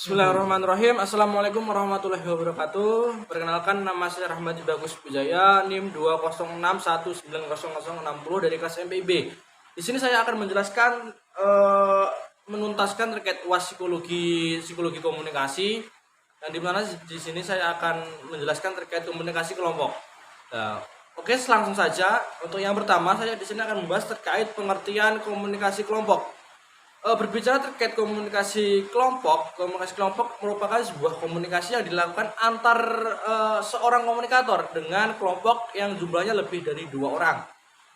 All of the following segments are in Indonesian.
Bismillahirrahmanirrahim. Assalamualaikum warahmatullahi wabarakatuh. Perkenalkan, nama saya Rahmat Bagus Pujaya, NIM 206190060 dari kelas MPIB. Di sini saya akan menjelaskan menuntaskan terkait UAS psikologi komunikasi, dan di mana di sini saya akan menjelaskan terkait komunikasi kelompok. Nah, oke, langsung saja. Untuk yang pertama, saya di sini akan membahas terkait pengertian komunikasi kelompok. Berbicara terkait komunikasi kelompok merupakan sebuah komunikasi yang dilakukan antar seorang komunikator dengan kelompok yang jumlahnya lebih dari 2 orang.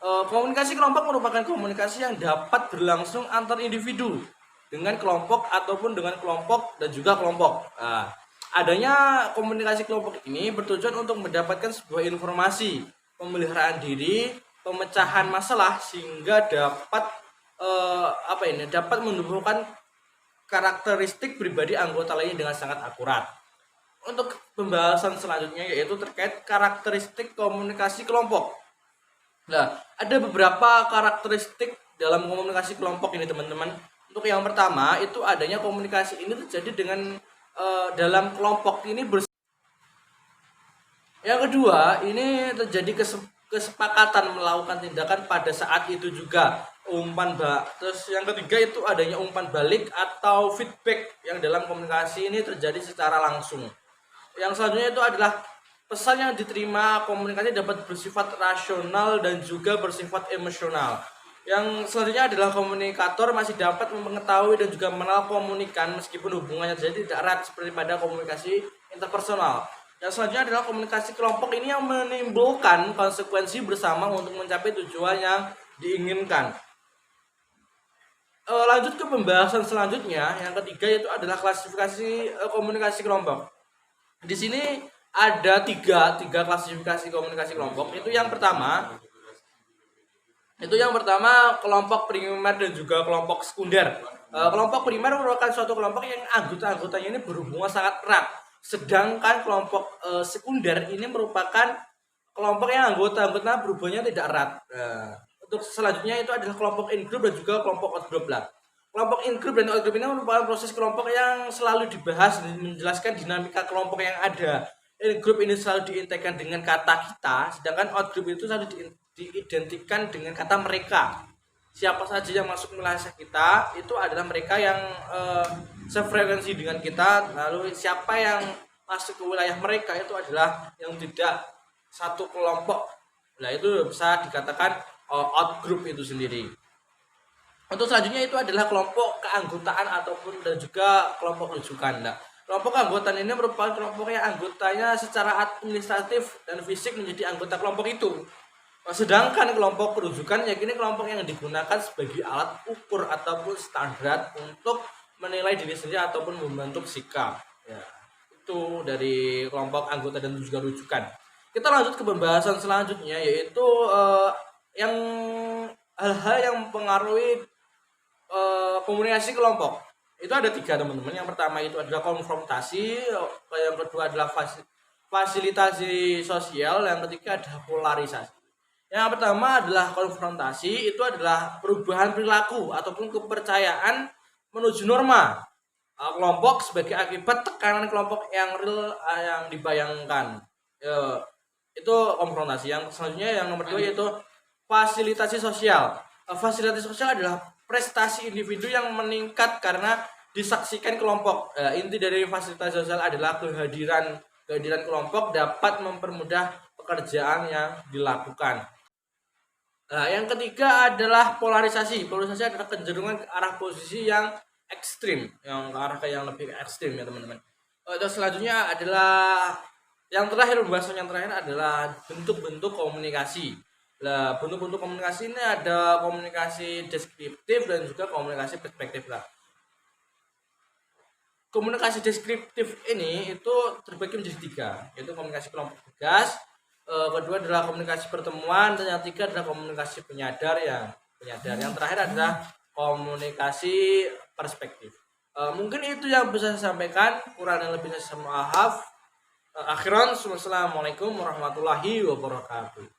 Komunikasi kelompok merupakan komunikasi yang dapat berlangsung antar individu dengan kelompok ataupun dengan kelompok dan juga kelompok. Adanya komunikasi kelompok ini bertujuan untuk mendapatkan sebuah informasi, pemeliharaan diri, pemecahan masalah sehingga dapat menumbuhkan karakteristik pribadi anggota lainnya dengan sangat akurat. Untuk pembahasan selanjutnya yaitu terkait karakteristik komunikasi kelompok. Nah, ada beberapa karakteristik dalam komunikasi kelompok ini, teman-teman. Untuk yang pertama, itu adanya komunikasi ini terjadi dengan dalam kelompok ini Yang kedua, ini terjadi kesepakatan melakukan tindakan pada saat itu juga. Terus yang ketiga itu adanya umpan balik atau feedback yang dalam komunikasi ini terjadi secara langsung. Yang selanjutnya itu adalah pesan yang diterima komunikasi dapat bersifat rasional dan juga bersifat emosional. Yang selanjutnya adalah komunikator masih dapat mengetahui dan juga mengenal komunikan meskipun hubungannya jadi tidak erat seperti pada komunikasi interpersonal. Yang selanjutnya adalah komunikasi kelompok ini yang menimbulkan konsekuensi bersama untuk mencapai tujuan yang diinginkan. Lanjut ke pembahasan selanjutnya, yang ketiga yaitu adalah klasifikasi komunikasi kelompok. Di sini ada tiga klasifikasi komunikasi kelompok. Itu yang pertama kelompok primer dan juga kelompok sekunder. Kelompok primer merupakan suatu kelompok yang anggota-anggotanya ini berhubungan sangat erat. Sedangkan kelompok sekunder ini merupakan kelompok yang anggota-anggotanya berhubungannya tidak erat. Untuk selanjutnya itu adalah kelompok in-group dan juga kelompok out-group lah. Kelompok in-group dan out-group ini merupakan proses kelompok yang selalu dibahas dan menjelaskan dinamika kelompok yang ada. In-group ini selalu diintegrasikan dengan kata kita, sedangkan out-group itu selalu diidentikan dengan kata mereka. Siapa saja yang masuk wilayah kita itu adalah mereka yang sefrekuensi dengan kita. Lalu siapa yang masuk ke wilayah mereka itu adalah yang tidak satu kelompok. Nah, itu bisa dikatakan out group itu sendiri. Untuk selanjutnya itu adalah kelompok keanggotaan ataupun dan juga kelompok rujukan. Nah, kelompok keanggotaan ini merupakan kelompok yang anggotanya secara administratif dan fisik menjadi anggota kelompok itu. Sedangkan kelompok rujukan yakini kelompok yang digunakan sebagai alat ukur ataupun standar untuk menilai diri sendiri ataupun membentuk sikap. Ya, itu dari kelompok anggota dan juga rujukan. Kita lanjut ke pembahasan selanjutnya yaitu yang hal-hal yang mempengaruhi komunikasi kelompok. Itu ada 3, teman-teman. Yang pertama itu adalah konfrontasi, yang kedua adalah fasilitasi sosial, yang ketiga adalah polarisasi. Yang pertama adalah konfrontasi, itu adalah perubahan perilaku ataupun kepercayaan menuju norma kelompok sebagai akibat tekanan kelompok yang real yang dibayangkan. Itu konfrontasi. Yang selanjutnya yang nomor 2 yaitu fasilitasi sosial. Fasilitasi sosial adalah prestasi individu yang meningkat karena disaksikan kelompok. Inti dari fasilitasi sosial adalah kehadiran kelompok dapat mempermudah pekerjaan yang dilakukan. Yang ketiga adalah polarisasi. Polarisasi adalah kecenderungan ke arah posisi yang ekstrim, yang ke arah yang lebih ekstrim ya, teman-teman. Terus selanjutnya adalah pembahasan yang terakhir adalah bentuk-bentuk komunikasi. Nah, bentuk-bentuk komunikasi ini ada komunikasi deskriptif dan juga komunikasi perspektif lah. Komunikasi deskriptif ini itu terbagi menjadi 3, yaitu komunikasi kelompok tugas, kedua adalah komunikasi pertemuan, dan yang ketiga adalah komunikasi penyadar. Yang terakhir adalah komunikasi perspektif. Mungkin itu yang bisa saya sampaikan, kurang dan lebihnya saya maaf. Akhiran, wassalamualaikum warahmatullahi wabarakatuh.